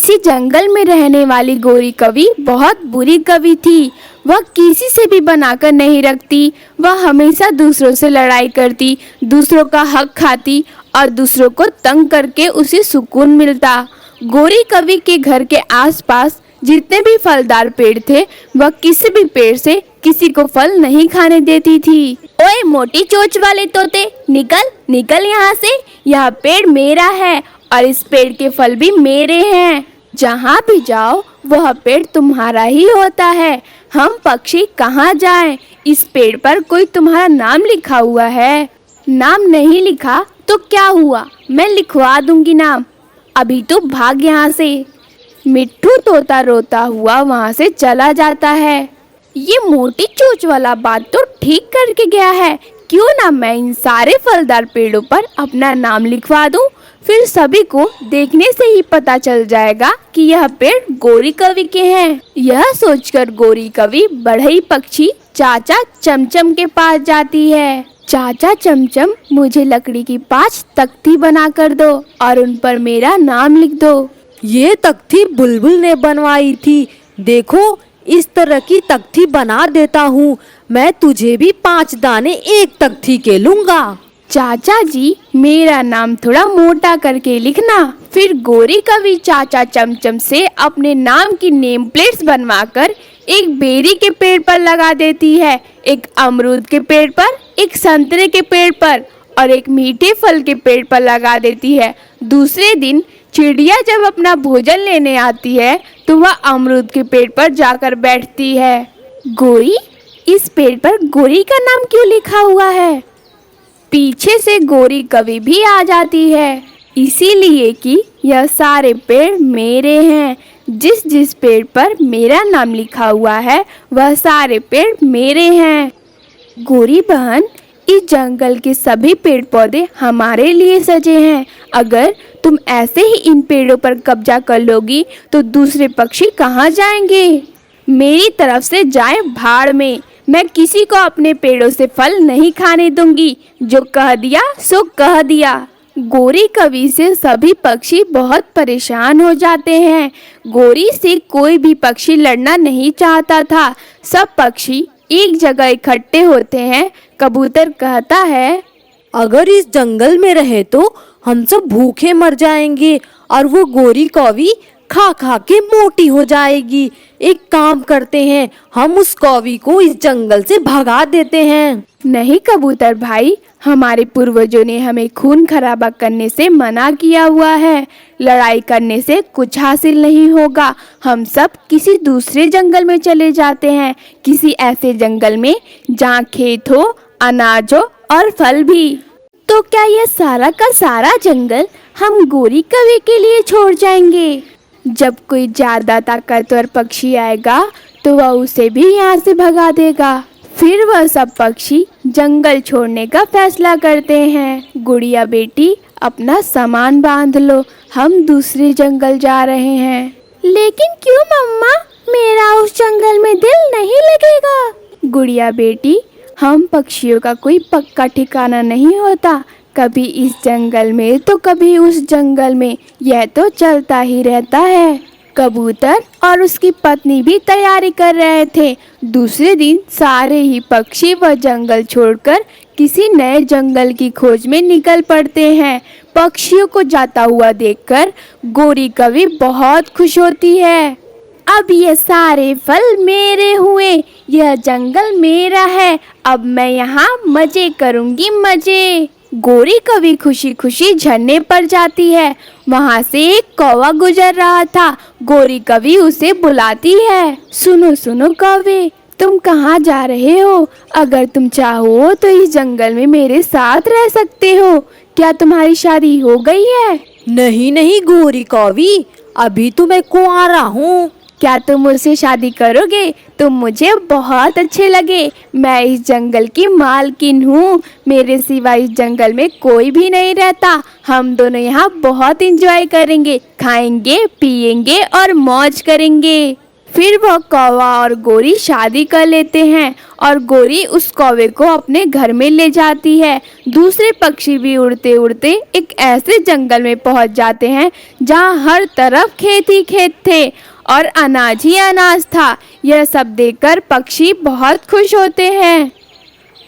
इसी जंगल में रहने वाली गोरी कवि बहुत बुरी कवि थी। वह किसी से भी बनाकर नहीं रखती। वह हमेशा दूसरों से लड़ाई करती, दूसरों का हक खाती और दूसरों को तंग करके उसे सुकून मिलता। गोरी कवि के घर के आसपास जितने भी फलदार पेड़ थे, वह किसी भी पेड़ से किसी को फल नहीं खाने देती थी। ओए मोटी चोंच वाले तोते, निकल निकल यहाँ से। यह पेड़ मेरा है और इस पेड़ के फल भी मेरे हैं। जहाँ भी जाओ वह पेड़ तुम्हारा ही होता है। हम पक्षी कहाँ जाएं? इस पेड़ पर कोई तुम्हारा नाम लिखा हुआ है। नाम नहीं लिखा तो क्या हुआ, मैं लिखवा दूंगी नाम। अभी तो भाग यहाँ से। मिट्ठू तोता रोता हुआ वहाँ से चला जाता है। ये मोटी चोंच वाला बात तो ठीक करके गया है। क्यों ना मैं इन सारे फलदार पेड़ों पर अपना नाम लिखवा दूं, फिर सभी को देखने से ही पता चल जाएगा कि यह पेड़ गोरी कवि के हैं। यह सोचकर गोरी कवि बढ़ई पक्षी चाचा चमचम के पास जाती है। चाचा चमचम, मुझे लकड़ी की 5 तख्ती बना कर दो और उन पर मेरा नाम लिख दो। ये तख्ती बुलबुल ने बनवाई थी। देखो, इस तरह की तख्ती बना देता हूँ। मैं तुझे भी 5 दाने एक तख्ती के लूँगा। चाचा जी, मेरा नाम थोड़ा मोटा करके लिखना। फिर गोरी कवि चाचा चमचम से अपने नाम की नेम प्लेट्स बनवाकर एक बेरी के पेड़ पर लगा देती है, एक अमरूद के पेड़ पर, एक संतरे के पेड़ पर और एक मीठे फल के पेड़ पर लगा देती है। दूसरे दिन चिड़िया जब अपना भोजन लेने आती है तो वह अमरूद के पेड़ पर जाकर बैठती है। गोरी, इस पेड़ पर गोरी का नाम क्यों लिखा हुआ है? पीछे से गोरी कवि भी आ जाती है, इसीलिए कि यह सारे पेड़ मेरे हैं। जिस जिस पेड़ पर मेरा नाम लिखा हुआ है वह सारे पेड़ मेरे हैं। गोरी बहन, इस जंगल के सभी पेड़ पौधे हमारे लिए सजे हैं। अगर तुम ऐसे ही इन पेड़ों पर कब्जा कर लोगी तो दूसरे पक्षी कहाँ जाएंगे? मेरी तरफ से जाए भाड़ में। मैं किसी को अपने पेड़ों से फल नहीं खाने दूंगी। जो कह दिया सो कह दिया। गोरी कवि से सभी पक्षी बहुत परेशान हो जाते हैं। गोरी से कोई भी पक्षी लड़ना नहीं चाहता था। सब पक्षी एक जगह इकट्ठे होते हैं। कबूतर कहता है, अगर इस जंगल में रहे तो हम सब भूखे मर जाएंगे और वो गोरी कौवी खा खा के मोटी हो जाएगी। एक काम करते हैं, हम उस कौवी को इस जंगल से भगा देते हैं। नहीं कबूतर भाई, हमारे पूर्वजों ने हमें खून खराबा करने से मना किया हुआ है। लड़ाई करने से कुछ हासिल नहीं होगा। हम सब किसी दूसरे जंगल में चले जाते हैं, किसी ऐसे जंगल में जहाँ खेत हो, अनाज हो और फल भी। तो क्या यह सारा का सारा जंगल हम गोरी कवि के लिए छोड़ जाएंगे? जब कोई ज्यादा ताकतवर पक्षी आएगा तो वह उसे भी यहाँ से भगा देगा। फिर वह सब पक्षी जंगल छोड़ने का फैसला करते हैं। गुड़िया बेटी, अपना सामान बांध लो, हम दूसरे जंगल जा रहे हैं। लेकिन क्यों मम्मा, मेरा उस जंगल में दिल नहीं लगेगा। गुड़िया बेटी, हम पक्षियों का कोई पक्का ठिकाना नहीं होता। कभी इस जंगल में तो कभी उस जंगल में, यह तो चलता ही रहता है। कबूतर और उसकी पत्नी भी तैयारी कर रहे थे। दूसरे दिन सारे ही पक्षी वह जंगल छोड़कर किसी नए जंगल की खोज में निकल पड़ते हैं। पक्षियों को जाता हुआ देखकर गोरी कवि बहुत खुश होती है। अब ये सारे फल मेरे हुए, यह जंगल मेरा है, अब मैं यहाँ मजे करूँगी मजे। गोरी कवि खुशी खुशी झरने पर जाती है। वहाँ से एक कौवा गुजर रहा था। गोरी कवि उसे बुलाती है, सुनो सुनो कौवे, तुम कहाँ जा रहे हो? अगर तुम चाहो तो इस जंगल में मेरे साथ रह सकते हो। क्या तुम्हारी शादी हो गई है? नहीं नहीं गोरी कौवी, अभी तो मैं कुंवारा हूँ। क्या तुम मुझसे शादी करोगे? तुम मुझे बहुत अच्छे लगे। मैं इस जंगल की मालकिन हूँ। मेरे सिवा इस जंगल में कोई भी नहीं रहता। हम दोनों यहाँ बहुत एंजॉय करेंगे, खाएंगे, पिएंगे और मौज करेंगे। फिर वह कौवा और गोरी शादी कर लेते हैं और गोरी उस कौवे को अपने घर में ले जाती है। दूसरे पक्षी भी उड़ते उड़ते एक ऐसे जंगल में पहुंच जाते हैं जहां हर तरफ खेत ही खेत थे और अनाज ही अनाज था। यह सब देखकर पक्षी बहुत खुश होते हैं।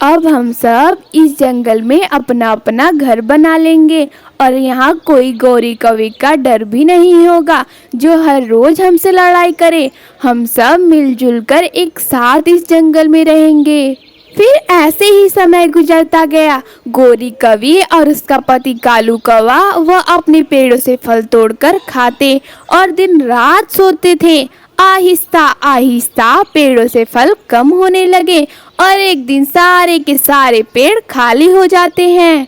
अब हम सब इस जंगल में अपना अपना घर बना लेंगे और यहाँ कोई गौरी कौवी का डर भी नहीं होगा जो हर रोज हमसे लड़ाई करे। हम सब मिलजुल कर एक साथ इस जंगल में रहेंगे। फिर ऐसे ही समय गुजरता गया। गोरी कौवी और उसका पति कालू कौवा वह अपने पेड़ों से फल तोड़कर खाते और दिन रात सोते थे। आहिस्ता आहिस्ता पेड़ों से फल कम होने लगे और एक दिन सारे के सारे पेड़ खाली हो जाते हैं।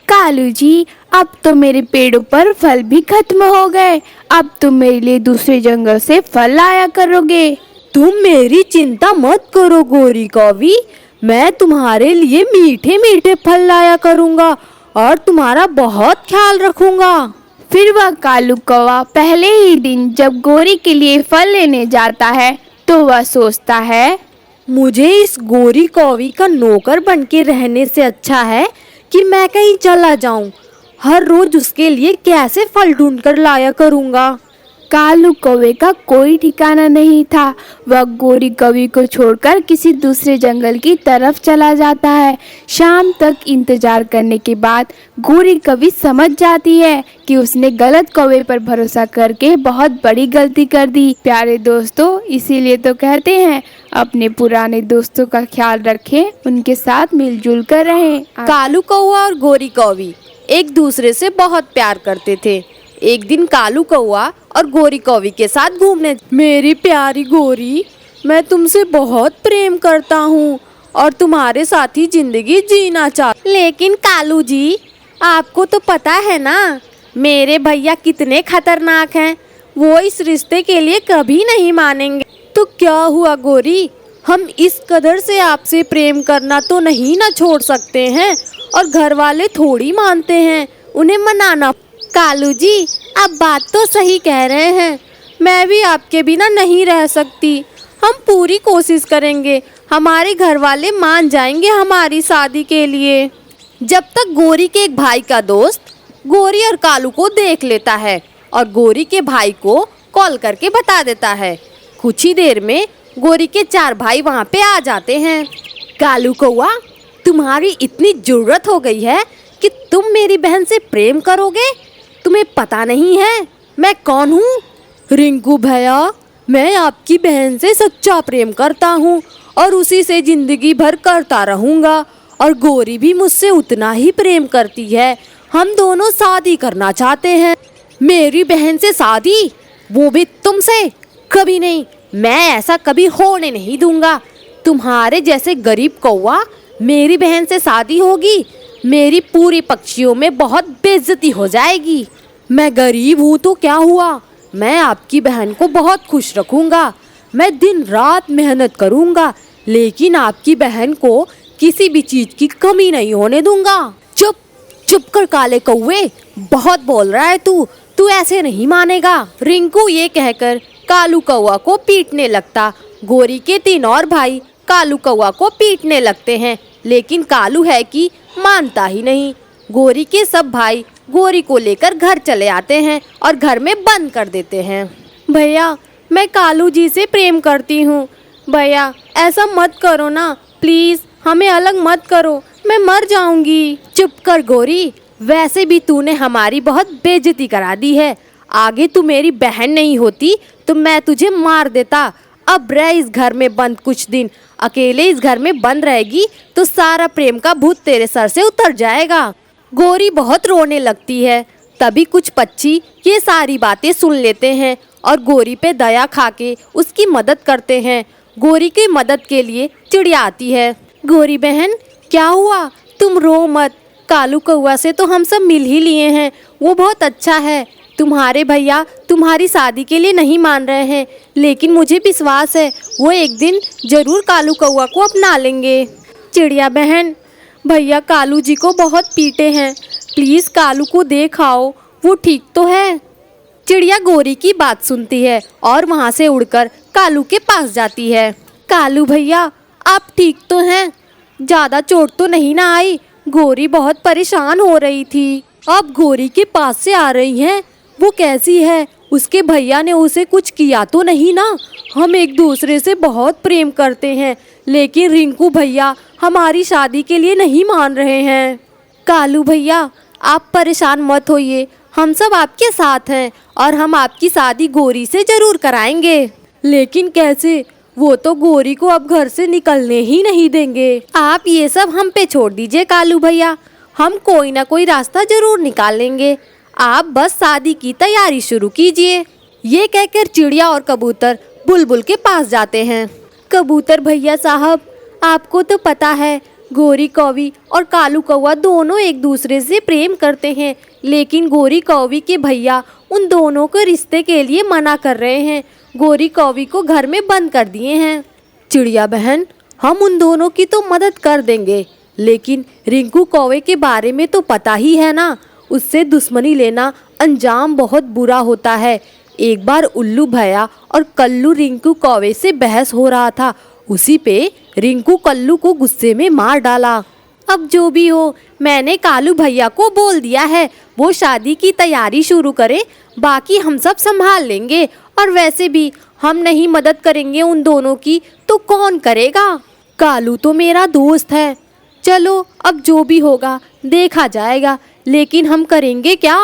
कालू जी, अब तो मेरे पेड़ों पर फल भी खत्म हो गए। अब तुम मेरे लिए दूसरे जंगल से फल लाया करोगे। तुम मेरी चिंता मत करो गोरी कौवी, मैं तुम्हारे लिए मीठे मीठे फल लाया करूँगा और तुम्हारा बहुत ख्याल रखूँगा। फिर वह कालू कौवा पहले ही दिन जब गोरी के लिए फल लेने जाता है तो वह सोचता है, मुझे इस गोरी कौवी का नौकर बनके रहने से अच्छा है कि मैं कहीं चला जाऊं। हर रोज उसके लिए कैसे फल ढूंढकर लाया करूँगा। कालू कौवे का कोई ठिकाना नहीं था। वह गोरी कौवी को छोड़कर किसी दूसरे जंगल की तरफ चला जाता है। शाम तक इंतजार करने के बाद गोरी कौवी समझ जाती है कि उसने गलत कौवे पर भरोसा करके बहुत बड़ी गलती कर दी। प्यारे दोस्तों, इसीलिए तो कहते हैं अपने पुराने दोस्तों का ख्याल रखें, उनके साथ मिलजुल कर रहें। कालू कौवा और गोरी कौवी एक दूसरे से बहुत प्यार करते थे। एक दिन कालू कौवा और गोरी कौवी के साथ घूमने। मेरी प्यारी गोरी, मैं तुमसे बहुत प्रेम करता हूँ और तुम्हारे साथ ही जिंदगी जीना चाहता। लेकिन कालू जी, आपको तो पता है ना मेरे भैया कितने खतरनाक हैं। वो इस रिश्ते के लिए कभी नहीं मानेंगे। तो क्या हुआ गोरी, हम इस कदर से आपसे प्रेम करना तो नहीं ना छोड़ सकते हैं और घर वाले थोड़ी मानते हैं, उन्हें मनाना। कालू जी, आप बात तो सही कह रहे हैं, मैं भी आपके बिना नहीं रह सकती। हम पूरी कोशिश करेंगे, हमारे घर वाले मान जाएंगे हमारी शादी के लिए। जब तक गोरी के एक भाई का दोस्त गोरी और कालू को देख लेता है और गोरी के भाई को कॉल करके बता देता है। कुछ ही देर में गोरी के 4 भाई वहाँ पे आ जाते हैं। कालू कौवा, तुम्हारी इतनी जरूरत हो गई है कि तुम मेरी बहन से प्रेम करोगे? तुम्हें पता नहीं है मैं कौन हूँ? रिंकू भैया, मैं आपकी बहन से सच्चा प्रेम करता हूँ और उसी से जिंदगी भर करता रहूँगा। और गोरी भी मुझसे उतना ही प्रेम करती है। हम दोनों शादी करना चाहते हैं। मेरी बहन से शादी, वो भी तुमसे? कभी नहीं, मैं ऐसा कभी होने नहीं दूंगा। तुम्हारे जैसे गरीब कौवा, मेरी बहन से शादी होगी, मेरी पूरी पक्षियों में बहुत बेइज्जती हो जाएगी। मैं गरीब हूँ तो क्या हुआ, मैं आपकी बहन को बहुत खुश रखूँगा। मैं दिन रात मेहनत करूँगा, लेकिन आपकी बहन को किसी भी चीज़ की कमी नहीं होने दूंगा। चुप चुप कर काले कौवे, बहुत बोल रहा है तू ऐसे नहीं मानेगा। रिंकू ये कहकर कालू कौवा को पीटने लगता। गोरी के 3 और भाई कालू कौवा को पीटने लगते हैं, लेकिन कालू है कि मानता ही नहीं। गोरी के सब भाई गोरी को लेकर घर चले आते हैं और घर में बंद कर देते हैं। भैया, मैं कालू जी से प्रेम करती हूँ। भैया, ऐसा मत करो ना, प्लीज़ हमें अलग मत करो, मैं मर जाऊंगी। चुप कर गोरी, वैसे भी तूने हमारी बहुत बेइज्जती करा दी है। आगे तू मेरी बहन नहीं होती तो मैं तुझे मार देता। अब रह इस घर में बंद कुछ दिन, अकेले इस घर में बंद रहेगी तो सारा प्रेम का भूत तेरे सर से उतर जाएगा। गोरी बहुत रोने लगती है। तभी कुछ पक्षी ये सारी बातें सुन लेते हैं और गोरी पे दया खाके उसकी मदद करते हैं। गोरी की मदद के लिए चिड़िया आती है। गोरी बहन, क्या हुआ, तुम रो मत। कालू कौवा से तो हम सब मिल ही लिए हैं, वो बहुत अच्छा है। तुम्हारे भैया तुम्हारी शादी के लिए नहीं मान रहे हैं, लेकिन मुझे विश्वास है वो एक दिन जरूर कालू कौवा को अपना लेंगे। चिड़िया बहन, भैया कालू जी को बहुत पीटे हैं, प्लीज़ कालू को देखाओ, वो ठीक तो है। चिड़िया गोरी की बात सुनती है और वहाँ से उड़कर कालू के पास जाती है। कालू भैया, आप ठीक तो हैं? ज़्यादा चोट तो नहीं ना आई? गोरी बहुत परेशान हो रही थी। अब गोरी के पास से आ रही हैं, वो कैसी है? उसके भैया ने उसे कुछ किया तो नहीं ना? हम एक दूसरे से बहुत प्रेम करते हैं, लेकिन रिंकू भैया हमारी शादी के लिए नहीं मान रहे हैं। कालू भैया, आप परेशान मत होइए, हम सब आपके साथ हैं और हम आपकी शादी गोरी से ज़रूर कराएंगे। लेकिन कैसे? वो तो गोरी को अब घर से निकलने ही नहीं देंगे। आप ये सब हम पे छोड़ दीजिए कालू भैया, हम कोई ना कोई रास्ता जरूर निकाल लेंगे। आप बस शादी की तैयारी शुरू कीजिए। ये कहकर चिड़िया और कबूतर बुलबुल के पास जाते हैं। कबूतर भैया साहब, आपको तो पता है गोरी कौवी और कालू कौवा दोनों एक दूसरे से प्रेम करते हैं, लेकिन गोरी कौवी के भैया उन दोनों को रिश्ते के लिए मना कर रहे हैं। गोरी कौवी को घर में बंद कर दिए हैं। चिड़िया बहन, हम उन दोनों की तो मदद कर देंगे, लेकिन रिंकू कौवे के बारे में तो पता ही है ना, उससे दुश्मनी लेना अंजाम बहुत बुरा होता है। एक बार उल्लू भैया और कल्लू रिंकू कौवे से बहस हो रहा था, उसी पे रिंकू कल्लू को गुस्से में मार डाला। अब जो भी हो, मैंने कालू भैया को बोल दिया है वो शादी की तैयारी शुरू करे, बाकी हम सब संभाल लेंगे। और वैसे भी हम नहीं मदद करेंगे उन दोनों की तो कौन करेगा? कालू तो मेरा दोस्त है। चलो अब जो भी होगा देखा जाएगा, लेकिन हम करेंगे क्या?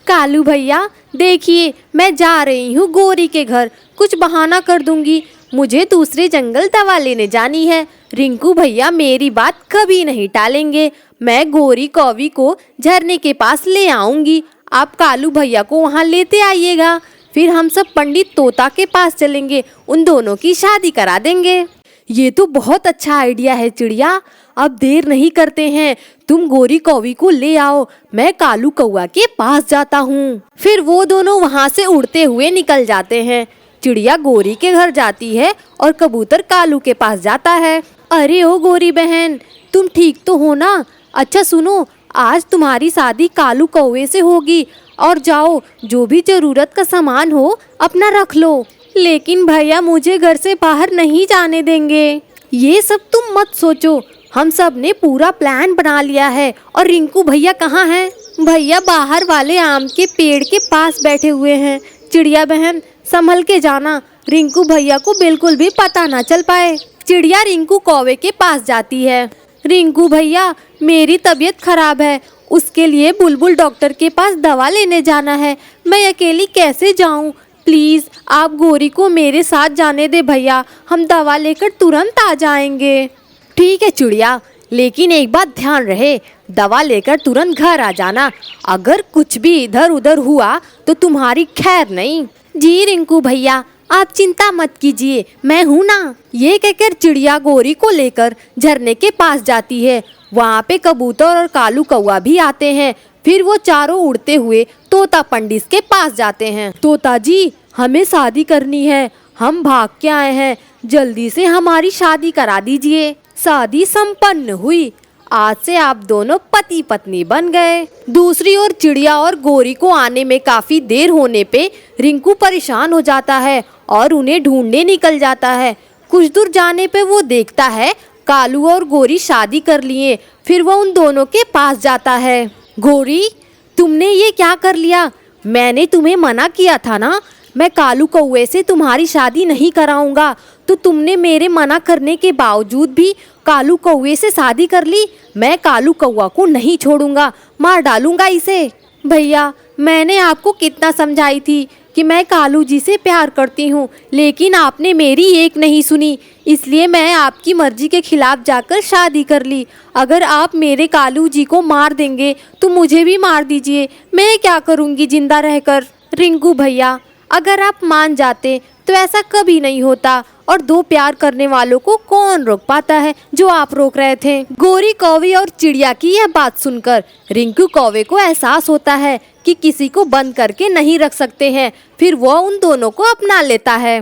कालू भैया देखिए, मैं जा रही हूँ गोरी के घर, कुछ बहाना कर दूंगी, मुझे दूसरे जंगल दवा लेने जानी है। रिंकू भैया मेरी बात कभी नहीं टालेंगे, मैं गोरी कौवी को झरने के पास ले आऊंगी, आप कालू भैया को वहाँ लेते आइएगा, फिर हम सब पंडित तोता के पास चलेंगे, उन दोनों की शादी करा देंगे। ये तो बहुत अच्छा आइडिया है चिड़िया, अब देर नहीं करते हैं, तुम गोरी कौवी को ले आओ, मैं कालू कौवा के पास जाता हूँ। फिर वो दोनों वहाँ से उड़ते हुए निकल जाते हैं। चिड़िया गोरी के घर जाती है और कबूतर कालू के पास जाता है। अरे ओ गोरी बहन, तुम ठीक तो हो ना? अच्छा सुनो, आज तुम्हारी शादी कालू कौवे से होगी, और जाओ जो भी जरूरत का सामान हो अपना रख लो। लेकिन भैया मुझे घर से बाहर नहीं जाने देंगे। ये सब तुम मत सोचो, हम सब ने पूरा प्लान बना लिया है। और रिंकू भैया कहाँ हैं? भैया बाहर वाले आम के पेड़ के पास बैठे हुए हैं। चिड़िया बहन संभल के जाना, रिंकू भैया को बिल्कुल भी पता ना चल पाए। चिड़िया रिंकू कौवे के पास जाती है। रिंकू भैया मेरी तबीयत खराब है, उसके लिए बुलबुल डॉक्टर के पास दवा लेने जाना है, मैं अकेली कैसे जाऊं? प्लीज़ आप गोरी को मेरे साथ जाने दे भैया, हम दवा लेकर तुरंत आ जाएंगे। ठीक है चिड़िया, लेकिन एक बात ध्यान रहे, दवा लेकर तुरंत घर आ जाना, अगर कुछ भी इधर उधर हुआ तो तुम्हारी खैर नहीं। जी रिंकू भैया, आप चिंता मत कीजिए, मैं हूँ ना। ये कहकर चिड़िया गोरी को लेकर झरने के पास जाती है। वहाँ पे कबूतर और कालू कौवा भी आते हैं। फिर वो चारों उड़ते हुए तोता पंडित के पास जाते हैं। तोता जी, हमें शादी करनी है, हम भाग के आए हैं, जल्दी से हमारी शादी करा दीजिए। शादी संपन्न हुई, आज से आप दोनों पति पत्नी बन गए। दूसरी ओर चिड़िया और गोरी को आने में काफी देर होने पे रिंकू परेशान हो जाता है और उन्हें ढूंढने निकल जाता है। कुछ दूर जाने पे वो देखता है कालू और गोरी शादी कर लिए। फिर वो उन दोनों के पास जाता है। गोरी, तुमने ये क्या कर लिया? मैंने तुम्हें मना किया था ना, मैं कालू कौवे से तुम्हारी शादी नहीं कराऊंगा, तो तुमने मेरे मना करने के बावजूद भी कालू कौवे से शादी कर ली। मैं कालू कौवा को नहीं छोड़ूंगा, मार डालूंगा इसे। भैया मैंने आपको कितना समझाई थी कि मैं कालू जी से प्यार करती हूँ, लेकिन आपने मेरी एक नहीं सुनी, इसलिए मैं आपकी मर्जी के खिलाफ जाकर शादी कर ली। अगर आप मेरे कालू जी को मार देंगे तो मुझे भी मार दीजिए, मैं क्या करूँगी जिंदा रहकर। रिंकू भैया अगर आप मान जाते तो ऐसा कभी नहीं होता, और दो प्यार करने वालों को कौन रोक पाता है जो आप रोक रहे थे। गोरी कौवे और चिड़िया की यह बात सुनकर रिंकू कौवे को एहसास होता है कि किसी को बंद करके नहीं रख सकते हैं। फिर वह उन दोनों को अपना लेता है।